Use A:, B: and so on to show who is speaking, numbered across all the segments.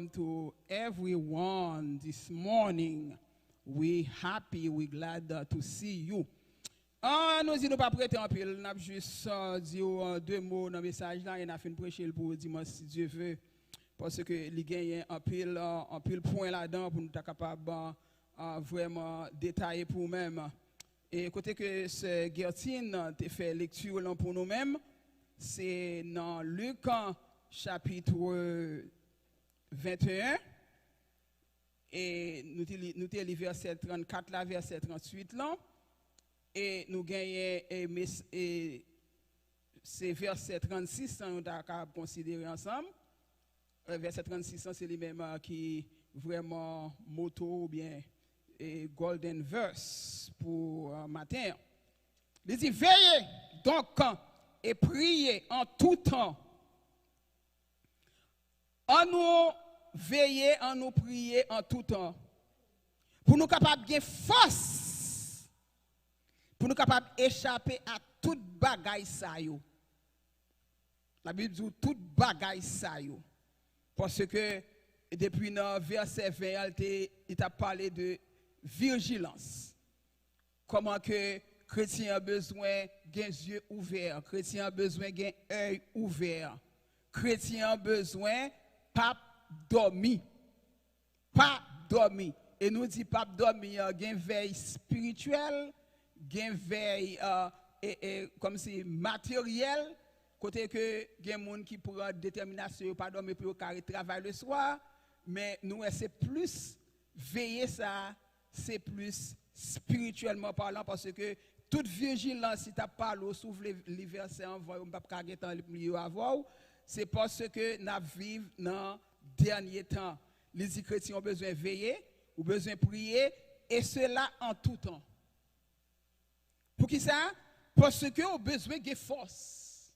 A: welcome to everyone this morning. We happy, we glad to see you. Nous ne pas prêter en pile, nous avons juste dit deux mots dans le message là et nous avons fait prêcher pour dimanche si Dieu veut. Parce que il gagne un pile point là-dedans pour nous être capable vraiment détailler pour nous-mêmes. Et côté que ce Gertine a fait lecture là pour nous-mêmes, c'est dans Luc chapitre 21 et nous avons verset 34 là, verset 38 là. Et nous gagnons c'est verset 36 nous avons considéré ensemble. Verset 36 c'est lui-même qui vraiment motto ou bien golden verse pour matin. Il dit veillez donc et priez en tout temps. En nous veiller, en nous prier en tout temps. Pour nous capables de force. Pour nous capables d'échapper à toute bagaille ça yo. La Bible dit toute bagaille ça yo. Parce que depuis le verset 20, il t'a parlé de vigilance. Comment que chrétien a besoin d'un yeux ouverts, chrétien a besoin d'un œil ouvert, chrétien a besoin pas dormir. Pas dormir. Et nous dit pas dormir, gain veille spirituelle, gain veille comme si matériel, côté que gain monde qui prend détermination pas dormir pour carré travail le soir, mais nous c'est plus veiller ça, c'est plus spirituellement parlant parce que toute vigilance si tu parles s'ouvre les versets en voix on pas carré temps le avoir, c'est parce que nous vivons dans dernier temps. Les chrétiens ont besoin de veiller, ont besoin de prier, et cela en tout temps. Pour qui ça? Parce que ont besoin de force.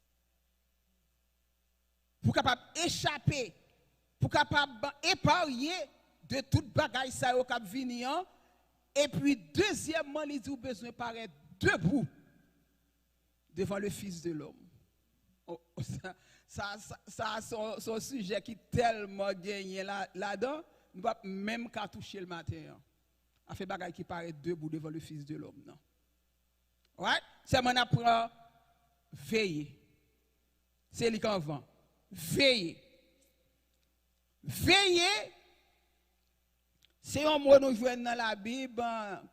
A: Pour capable échapper, pour capable épargner de toute bagaille ça au cap venir. Et puis deuxièmement, ils ont besoin de paraître debout devant le Fils de l'homme. Ça son sujet qui tellement gagné là-dedans, nous pas même qu'à toucher le matin. A fait bagaille qui paraît debout devant le Fils de l'homme, non. Ouais, c'est mon apprend veiller. C'est lui qui en vend. Veiller. Veiller, c'est un mot nous jouons dans la Bible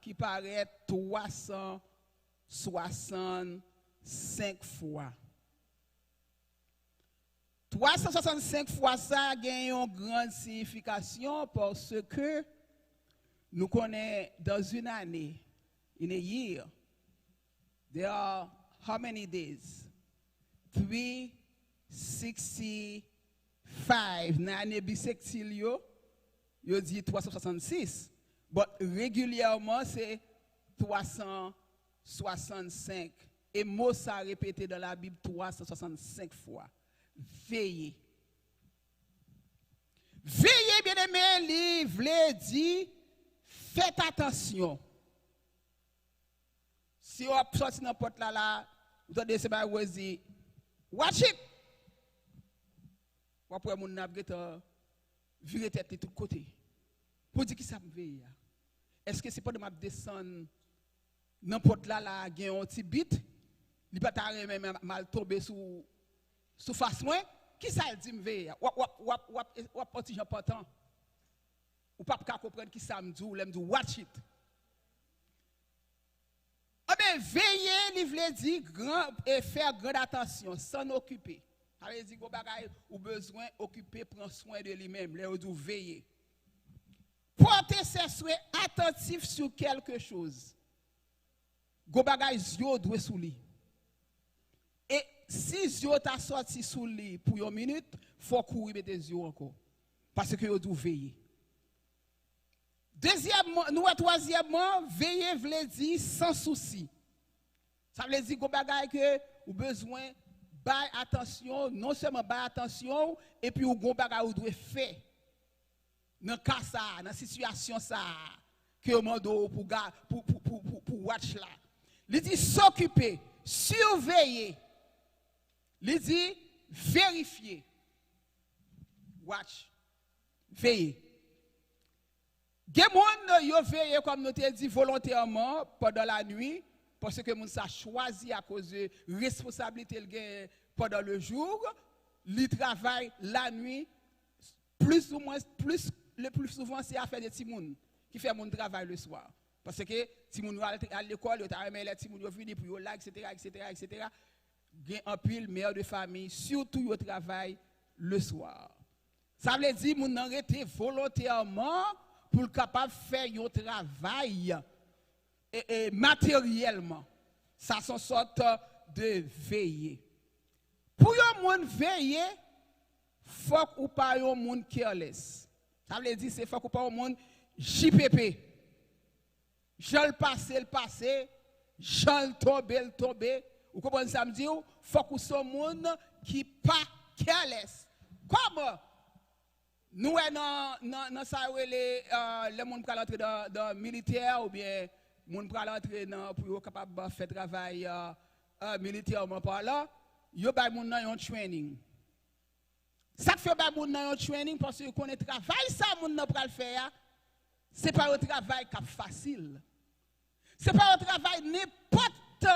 A: qui paraît 365 fois. 365 fois ça a une grande signification parce que nous connaissons dans une année, in a year, there are how many days? 365. Dans l'année bissextile, yo dit 366. Mais régulièrement, c'est 365. Et mot ça répété dans la Bible 365 fois. Veillez. Veillez, bien-aimé, livre dit, faites attention. Si vous sortez dans la porte là, vous avez dit, vous dit, watch it. Vous après, mon navire, virer tête de tous côtés. Pour dire qui ça me veille. Est-ce que c'est pas de ma descendre dans la porte là, il y a un petit bit, il va pas même mal tomber sous face moi, qui ça dit me veille? Ou petit important. Ou pas comprendre qui ça me dit, ou l'aime dit watch it. Ah ben veiller, il veut dire grand et faire grande attention, s'en occuper. Ça veut dire que ou besoin occuper, prendre soin de lui-même, là où veiller. Porter ses souhaits attentifs sur quelque chose. Go bagay yo doit sous lui. Et si yo t'a sorti sous lui pour une minute, faut courir mettre des yeux encore parce que yo doit veiller. Troisièmement, veiller veut dire sans souci. Ça veut dire go bagay que ou besoin bail attention, non seulement bail attention et puis ou go bagay ou doit faire. Dans cas ça, dans situation ça que au mando pour watch là. Il dit s'occuper, surveiller. Il dit vérifier. Watch. veiller. Des gens yo veillé comme nous t'ai dit volontairement pendant la nuit parce que moun sa choisi à cause de responsabilité le pendant le jour, li travaille la nuit plus ou moins plus le plus souvent c'est affaire de timoun qui fait mon travail le soir parce que timoun à l'école yo ta remet les timoun yo vini pour yo là etc. Gen en pile mère de famille surtout yo travail le soir. Ça veut dire moun nan rete volontairement pour capable faire un travail et matériellement. Ça sont sorte de veiller. Pour un monde veiller, faut ou pas un monde careless. Ça veut dire c'est faut ou pas un monde JPP. Je le passé, je le tomber. Vous comprenez ça me dit faut que ce monde qui pas careless. Comment nous dans ça les monde pour entrer dans militaire ou bien monde pour entrer dans pour capable faire travail militairement parlant yo bay moun nan yon training ça fait bay moun nan yon training parce que connaît travail ça moun nan pral faire c'est pas un travail qui facile c'est pas un travail n'importe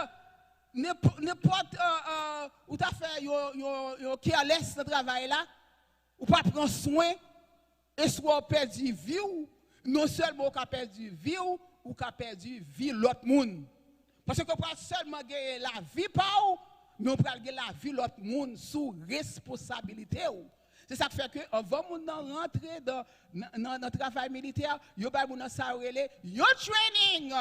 A: ou t'a fait yo careless ce travail là ou pas prendre soin et soit perdu vie ou non seulement ou perdu vie ou perdu vie l'autre monde parce que pas seulement gagner la vie pas ou mais on peut gagner la vie l'autre monde sous responsabilité ou c'est ça qui fait que avant moun rentrer dans le travail militaire yo ba moun ça relé yo training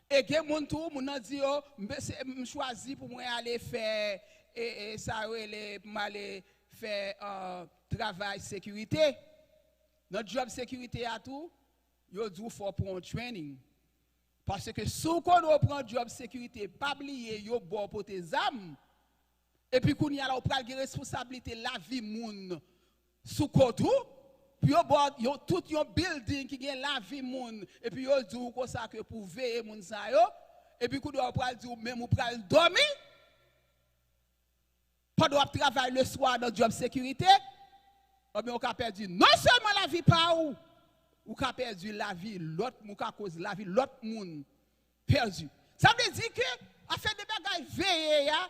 A: et que moun tout moun dit yo me choisi pour moi aller faire et ça relé pour aller faire travail sécurité. Notre job sécurité à tout, yo dou faut prendre training. Parce que si on prend job sécurité, pas oublier yo bon pour tes âmes. Et puis qu'on y a là on prend responsabilité la vie moun sous côté puis yo tout yon building qui gagne la vie moun et puis yo dou comme ça que pour veiller moun ça yo et puis qu'on doit prendre dire même ou prendre dormir. Pas doit travailler le soir dans job sécurité. On a perdu non seulement la vie par ou a perdu la vie l'autre moun ka cause la vie l'autre moun perdu. Ça veut dire que à faire des bagages veiller ya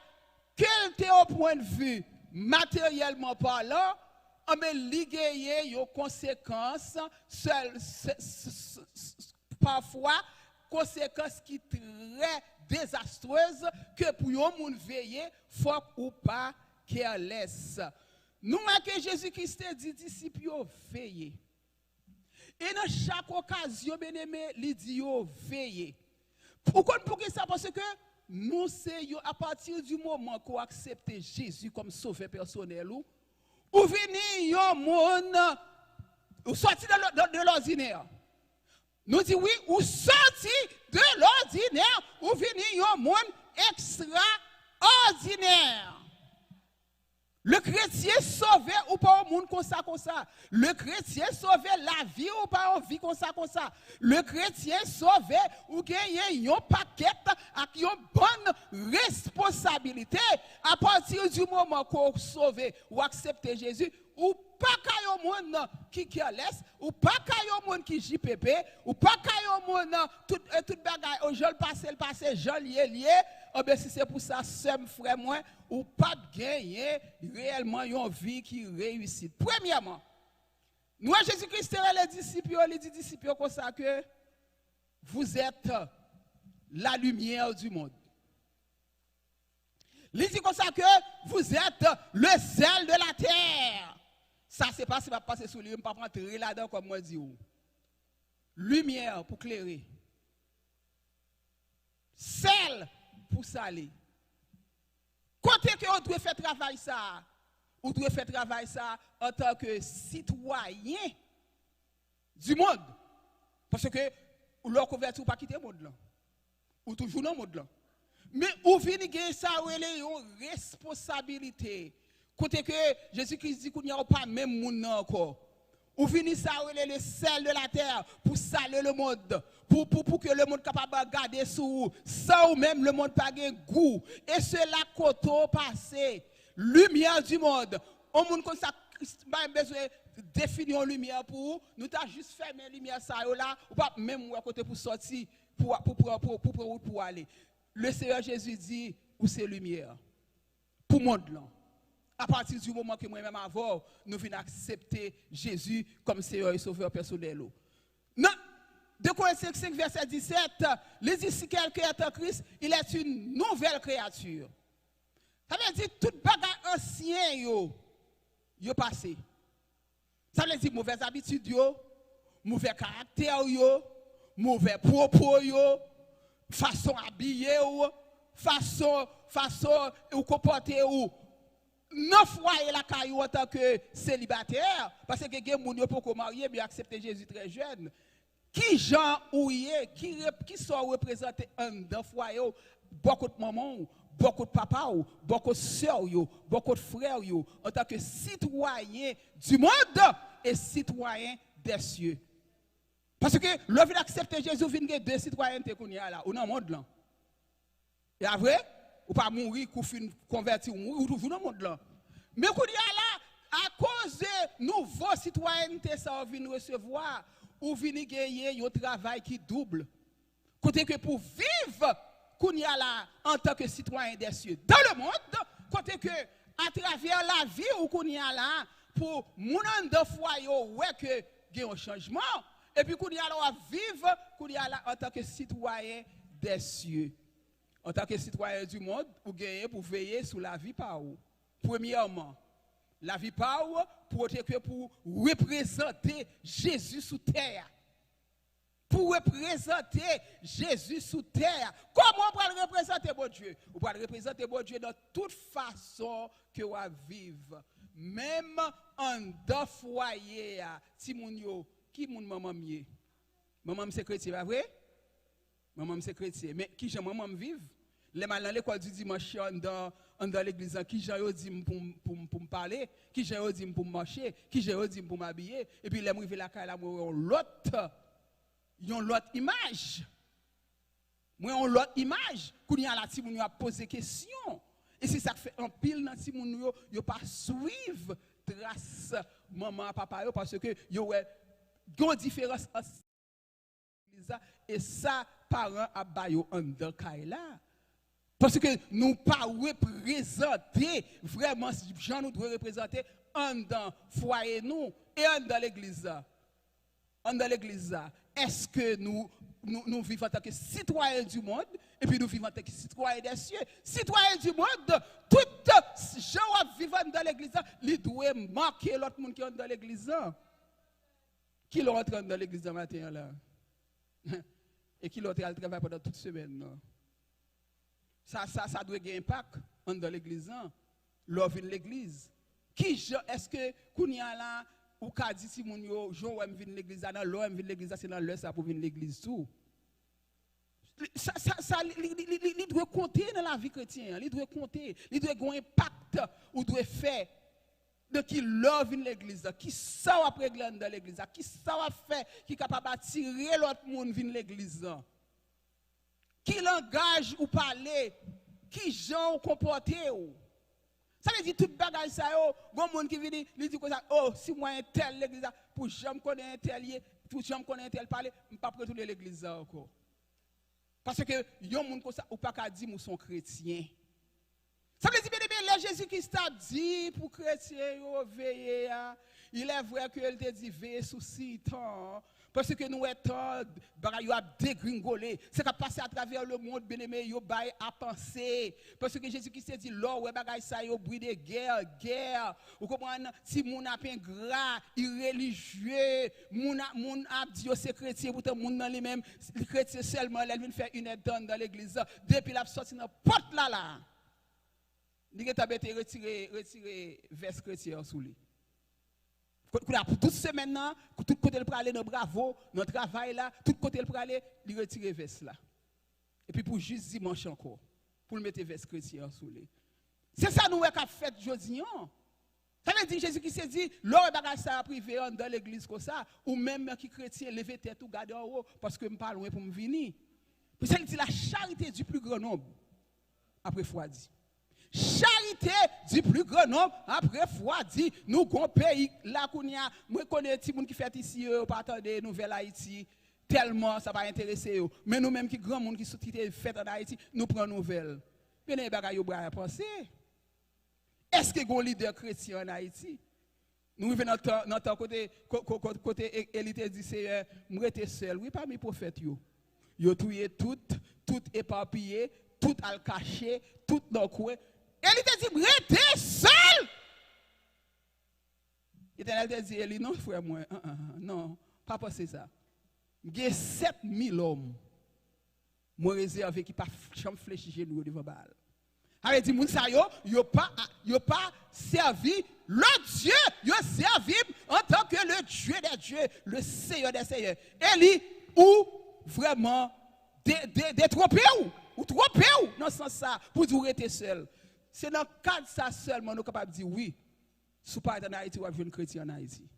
A: quel te au point de vue matériellement parlant on me liguer yo conséquences parfois conséquences qui très désastreuses que pour yon moun veiller faut ou pas careless. Nous que Jésus-Christ dit disciples veiller. Et dans chaque occasion bien-aimé, il dit veiller. Pourquoi ça parce que nous c'est à partir du moment qu'on accepte Jésus comme sauveur personnel ou venir yon monde ou sorti de l'ordinaire. Nous dit oui, ou sorti de l'ordinaire ou venir yon monde extraordinaire. Le chrétien sauvé ou pas au monde comme ça. Le chrétien sauvé la vie ou pas en vie comme ça. Le chrétien sauvé ou gagne un paquet avec une bonne responsabilité à partir du moment qu'on sauve ou accepte Jésus ou pas qu'il y a un monde qui careless ou pas qu'il y a un monde qui JPP ou pas qu'il y a un monde tout bagaille au je le passé je lié. Oh ben si c'est pour ça, seul frère moi, ou pas gagner réellement une vie qui réussit. Premièrement, nous Jésus-Christ les disciples comme ça que vous êtes la lumière du monde. Il dit comme ça que vous êtes le sel de la terre. Ça c'est pas si va passer sous lui, pas rentrer là-dedans comme moi dit. Lumière pour clairer. Sel pour saler. Côté que on doit faire travail ça, on doit faire travail ça en tant que citoyen du monde. Parce que leur couverture pas quitter le monde là. Ou toujours dans le monde là. Mais ou venir gagner ça ou une responsabilité. Côté que Jésus-Christ dit qu'il n'y a pas même monde encore. Ou venir ça le sel de la terre pour saler le monde. Pour que le monde capable de garder sous sans même le monde pas de goût et cela koto passé lumière du monde on monde comme ça pas besoin définir une lumière pour nous t'a juste fermé la lumière ça là ou pas même à côté pour sortir pour aller. Le Seigneur Jésus dit où c'est lumière pour monde là. À partir du moment que moi-même avant, nous venons accepter Jésus comme Seigneur et Sauveur personnel. Non, 2 Corinthiens 5, verset 17, il dit si quelqu'un est en Christ, il est une nouvelle créature. Ça veut dire tout bagage ancien yo passé. Ça veut dire mauvaise habitude mauvais caractère mauvais propos façon habiller façon ou comporter ou non foyer la caillou en tant que célibataire parce que gen moun yo pour marier mais accepter Jésus très jeune. Qui Jean ouye qui sont représentés en dans foyer beaucoup de maman beaucoup de papa beaucoup de sœurs beaucoup de frères en tant que citoyen du monde et citoyen des cieux. Parce que le vient accepter Jésus vient deux citoyennetés qu'on y a là ou dans le monde là. Et après ou pas mourir ou fin convertir ou dans le monde là. Mais qu'on y a là à cause de nouveau citoyenneté ça vient recevoir ou venir gagner un travail qui double. Côté que pour vivre qu'on y a là en tant que citoyen des cieux dans le monde, côté que à travers la vie ou qu'on y a là pour mon de foyer ouais que il y a un changement et puis qu'on y a là vivre qu'on y a là en tant que citoyen des cieux. En tant que citoyen du monde, pour gagner pour veiller sur la vie par où. Premièrement, la vie par où pour représenter Jésus sous terre. Pour représenter Jésus sous terre. Comment on peut représenter bon Dieu? On peut représenter bon Dieu dans toute façon que on vivre. Même en deux foyers, si mon yo, qui mon maman mieux? Maman c'est chrétien, pas vrai? Maman c'est chrétien, mais qui j'aime maman vivre? Les mal dans l'école du dimanche dans l'église, qui j'ai dit pour me parler, qui j'ai dit pour marcher, qui j'ai dit pour m'habiller, et puis les m'river la caille là l'autre image. Moi on l'autre image, qu'on y a là ti moun yo a poser question. Et c'est ça que fait en pile dans ti moun yo pas suivre trace maman papa yo parce que yo gon différence et ça parents a bayo en dans caille là. Parce que nous pas représenter vraiment Jean nous doit représenter en dans foyer nous et en dans l'église. En dans l'église. Est-ce que nous vivons en tant que citoyens du monde et puis nous vivons en tant que citoyens des cieux. Citoyens du monde, tout gens vivant dans l'église, ils doivent marquer l'autre monde qui est dans l'église. Qui l'entre dans l'église ce matin là? Et qui l'autre travaille pendant toute semaine là? Ça doit avoir un impact dans l'église. L'offre de l'église. Qui est-ce que Kounia là ou ka dit si moun yo Jean ou vinn l'église dans l'eau vinn l'église c'est dans l'heure ça pour venir l'église tout. Ça il doit compter dans la vie chrétienne, il doit compter, il doit avoir un impact ou doit faire de qui love l'église, qui ça va régler dans l'église, qui ça va faire qui capable attirer l'autre monde vinn l'église. Qui langage ou parler, qui gens comporter ou. Ça veut dire tout bagage ça yo, gon monde qui vient lui dit comme ça, oh si moi un tel l'église pour jamais connaître un tel pour jamais connaître un tel parler, pas retourner l'église encore. Parce que yon monde comme ça ou pas ka dire nous sont chrétiens. Ça veut dire bien Jésus-Christ a dit pour chrétiens yo veiller, il est vrai que il te dit veiller sous 6 temps. Parce que nous étant yo a dégringolé, c'est qu'à passer à travers le monde bien-aimé yo bail à penser parce que Jésus-Christ dit là ouais bagay ça yo bruit de guerre vous comprenez si moun a pein gras irreligieux moun a dit c'est chrétien pourtant moun dans lui même chrétien seulement il vient faire une aide dans l'église depuis la sorti dans porte là il est tabé retirer veste chrétien sous lui. Pour toute semaine, tout côté le aller dans bravo, dans le travail là, tout côté le aller, il retire veste là. Et puis pour juste dimanche encore, pour le mettre veste chrétien sous lui. C'est ça nous qu'a fait aujourd'hui. Ça veut dire Jésus qui s'est dit, l'or bagage ça privé dans l'église comme ça, ou même qui chrétien lever tête ou garder en haut parce que me pas loin pour me venir. Puis ça dit la charité du plus grand nombre après foi dit. Charité du plus grand nombre, après foi dit, nous gon pays là kounya, moi connais ti moun qui fait ici pas attendre nouvelle Haïti tellement ça va intéresser yo. Mais nous même qui grand monde qui fait en Haïti, nous prenons nouvelle. Bien les bagaille yo bra penser. Est-ce que gon leader chrétien en Haïti? Nous venons notre côté élite dit Seigneur, moi j'étais seul. Oui, parmi les prophètes yo. Yo touye tout éparpillé, tout al caché, tout dans coin. Élite dit moi j'étais seul. L'Éternel te dit Élie non frère moi, non, pas penser ça. J'ai 7000 hommes. Moi réservé qui pas chambre fléchi genou devant Baal. Avait dit moun sa yo pas servi le Dieu, yo servi en tant que le Dieu des dieux, le Seigneur des seigneurs. Élie ou vraiment détrompé ou trompé ou dans ce sens ça pour dire rester seul. C'est dans le cadre ça seulement nous capable de dire oui. Sous pas en Haïti ou à jeune chrétien en Haïti.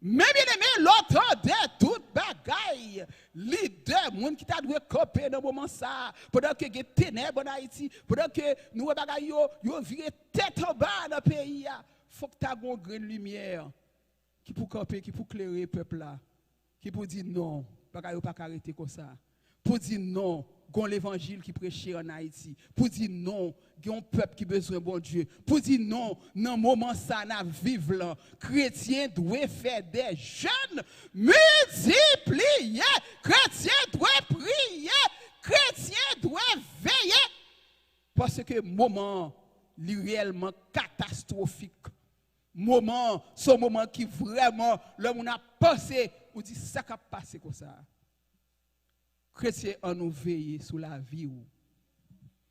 A: Mais bien aimé, l'autre de toute bagaille, leader, moun qui t'a dû copier dans moment ça, pendant que les ténèbres en Haïti, pendant que nous bagaille yo viré tête en bas dans le pays, faut que t'as une grande lumière qui pour camper, qui pour éclairer le peuple là, qui pour dire non, bagaille pas arrêter comme ça, pour dire non. Gon l'évangile qui prêchait en Haïti, pour dire non, gon peuple qui besoin bon Dieu, pour dire non, dans moment ça n'a vivre là, chrétien doit faire des jeûnes multipliés, chrétien doit prier, chrétien doit veiller, parce que moment li réellement catastrophique, moment, ce moment qui vraiment l'homme a pensé, ou dit ça qui a passé comme ça. Chrétiens en nous veiller sur la vie ou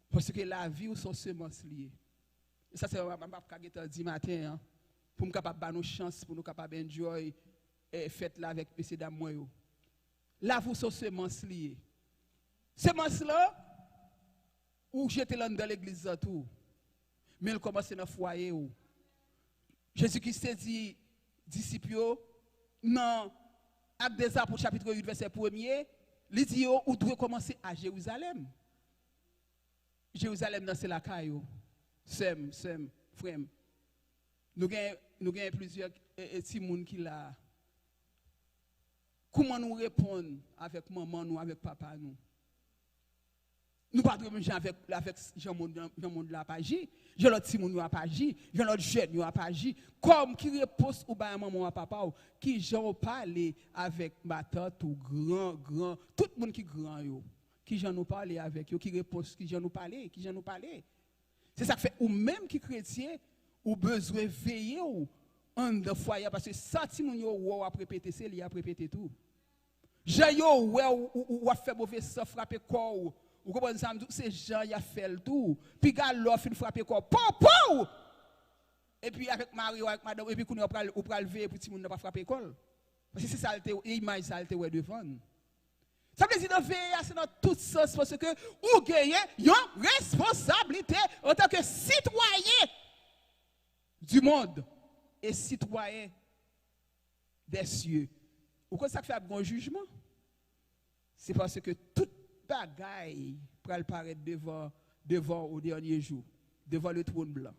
A: parce que la vie ou sont semences liées. Ça c'est ma dit matin pour nous capable ba nous chance pour nous capable enjoy fête là avec monsieur dame moi yo. La vie sont semences liées. Semences là ou jeter dans l'église tout. Mais elle commence dans foyer ou. Jésus-Christ dit disciples dans Actes des Apôtres chapitre 8 verset 1er. Il dit ou doit commencer à Jérusalem. Jérusalem c'est la caillou. Sem frère. Nous gagnons plusieurs petits monde qui là. Comment nous répondre avec maman nous avec papa nous? Nous pas de même avec Jean monde là pas agir. Jean l'autre petit monde n'a pas agir, Jean l'autre jeune n'a pas agir. Comme qui repose ou ba maman ou papa ou qui Jean parler avec ma tante ou grand tout le monde qui grand yo. Qui Jean nous parler avec yo qui repose qui Jean nous parler. C'est ça que fait ou même qui chrétien ou besoin veiller ou en de foyer parce que senti moun yo ou a répéter c'est li a répéter tout. Jean yo ou a fait mauvais sang frapper corps. Vous comprenez ça? C'est Jean qui a fait le tout. Puis il a fait frapper quoi? Pou! Et puis avec Marie ou avec madame, et puis qu'on a lever pour que tout le monde n'a pas frappé l'école. Parce que c'est ça l'image, ça l'image devant. Ça veut dire que c'est dans tout sens parce que vous gagnez une responsabilité en tant que citoyen du monde et citoyen des cieux. Pourquoi ça fait un bon jugement? C'est parce que toute bagaille pour apparaître devant au dernier jour, devant le trône blanc.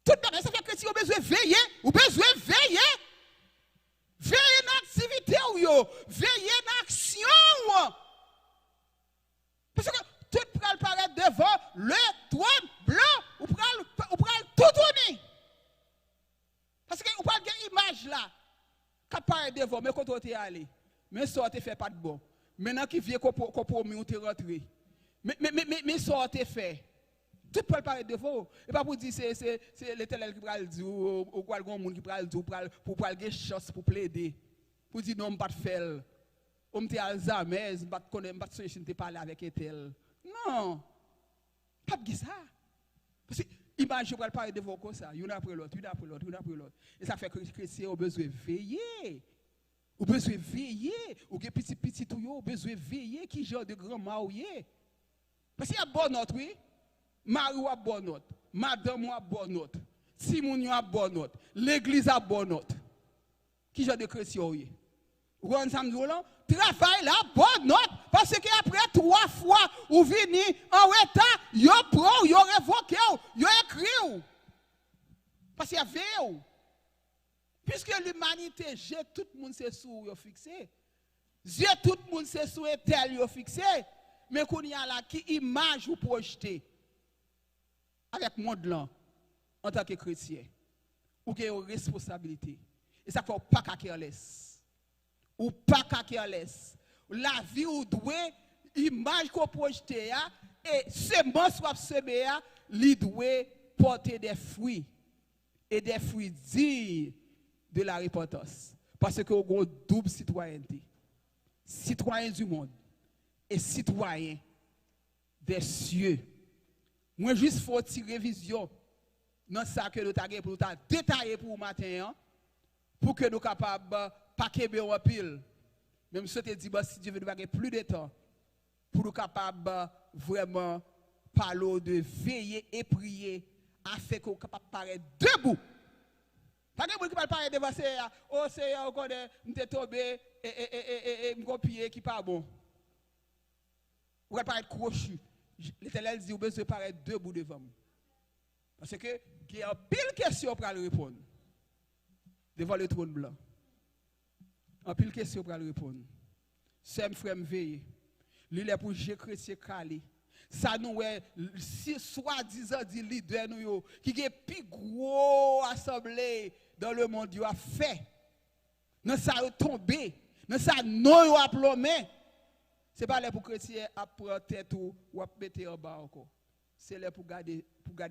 A: Tout bagaille, ça fait que si vous avez besoin de veiller, vous avez besoin de veiller. Veillez dans l'activité ou veillez dans l'action. Parce que tout pour apparaître devant le trône blanc, vous prenez tout tourner. Parce que vous prenez une image là, qui apparaît devant, mais quand vous êtes allé, mais ça ne fait pas de bon. Maintenant qui vient compromis ou te rentrer. Mais ça a été fait. Tout peut parler de vous. Et pas pour dire c'est l'Éternel qui va le dire ou quoi le monde qui va le dire pour avoir chance pour plaider. Pour dire non, je ne pas faire. On me dit Alzheimer, je ne pas connaître, je ne pas parler avec Etel. Non. Pas de ça. Parce que imagine pour parler de vous comme ça, une après l'autre. Et ça fait que les chrétiens ont besoin de veiller. Ou besoin veiller, ou que petit tout yo, besoin veiller qui genre de grand marié. Parce qu'il y a bonne note, oui. Marie a bonne note, madame a bonne note, Simon a bonne note, l'église a bonne note. Qui genre de chrétien oui. Ou on samedi là, travail la bonne note parce que après 3 fois ou vini en retard, yo pro, yo révoqué, Puisque l'humanité, tout le monde c'est sous yo fixé. Dieu tout le monde c'est sous tel yo fixé. Mais qu'on y a là qui image ou projeter avec le monde là en tant que chrétien. Ou qu'il y a une responsabilité. Et ça fait pas qu'à careless. Ou pas qu'à careless. La vie ou doit image qu'on projette et semence qu'on semer li doit porter des fruits et des fruits dignes de la repentance parce que on a double citoyenneté, citoyen du monde et citoyen des cieux. Moi juste faut tirer vision dans ça que nous avons pour nous détailler pour matin pour que nous capables pas kebe en pile. Même si tu dis si Dieu veut nous plus de temps pour nous capables vraiment parler de veiller et prier afin qu'on capable paraître debout. Pas de monde qui parle paraître devant ça, oh c'est on connaît, m'était tombé et me copier qui pas bon. Ou paraître crochu. L'Éternel dit, vous besoin paraître debout devant moi. Parce que il y a pile question pour le répondre. Devant le trône blanc. En pile question pour le répondre. C'est frère me veiller. Lui est pour Jésus chrétien calé. Ça nous est si soi-disant dit leader nous qui est plus gros assemblée dans le monde a fait. Dans ça tombé, dans ça non a plombé. C'est pas là pour chrétien à prendre tête ou à mettre en bas encore. C'est là pour garder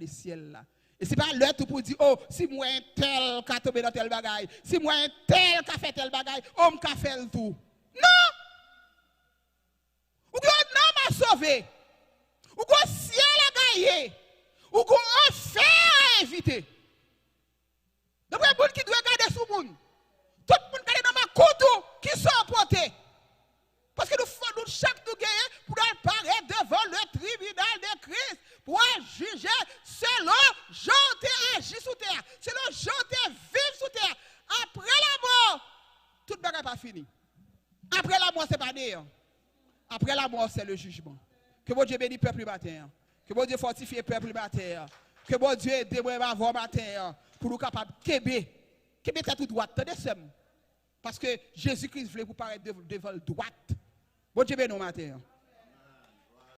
A: ciel là. Et c'est pas là tout pour dire oh si moi un tel qui a tombé dans tel bagaille, si moi un tel qui a fait tel bagaille, on m'a fait le tout. Non. Ou que non m'a sauvé. Ou que ciel a gagné. Ou que enfer a invité. Donc il y a des gens qui doivent garder sous monde. Tout le monde garde dans ma couteau qui sont emportés. Parce que nous chaque nous gagner pour apparaître devant le tribunal de Christ pour juger selon Jean t'es agi sous terre, selon Jean t'es vivre sous terre. Après la mort, tout le monde n'est pas fini. Après la mort, c'est pas d'ailleurs. Après la mort, c'est le jugement. Que bon Dieu bénisse le peuple matin. Que bon Dieu fortifie le peuple matin. Que bon Dieu aide moi avant matin pour nous capables de Kébé tout droite. Parce que Jésus-Christ voulait vous paraître devant le droite. Bon Dieu bénisse nous matin.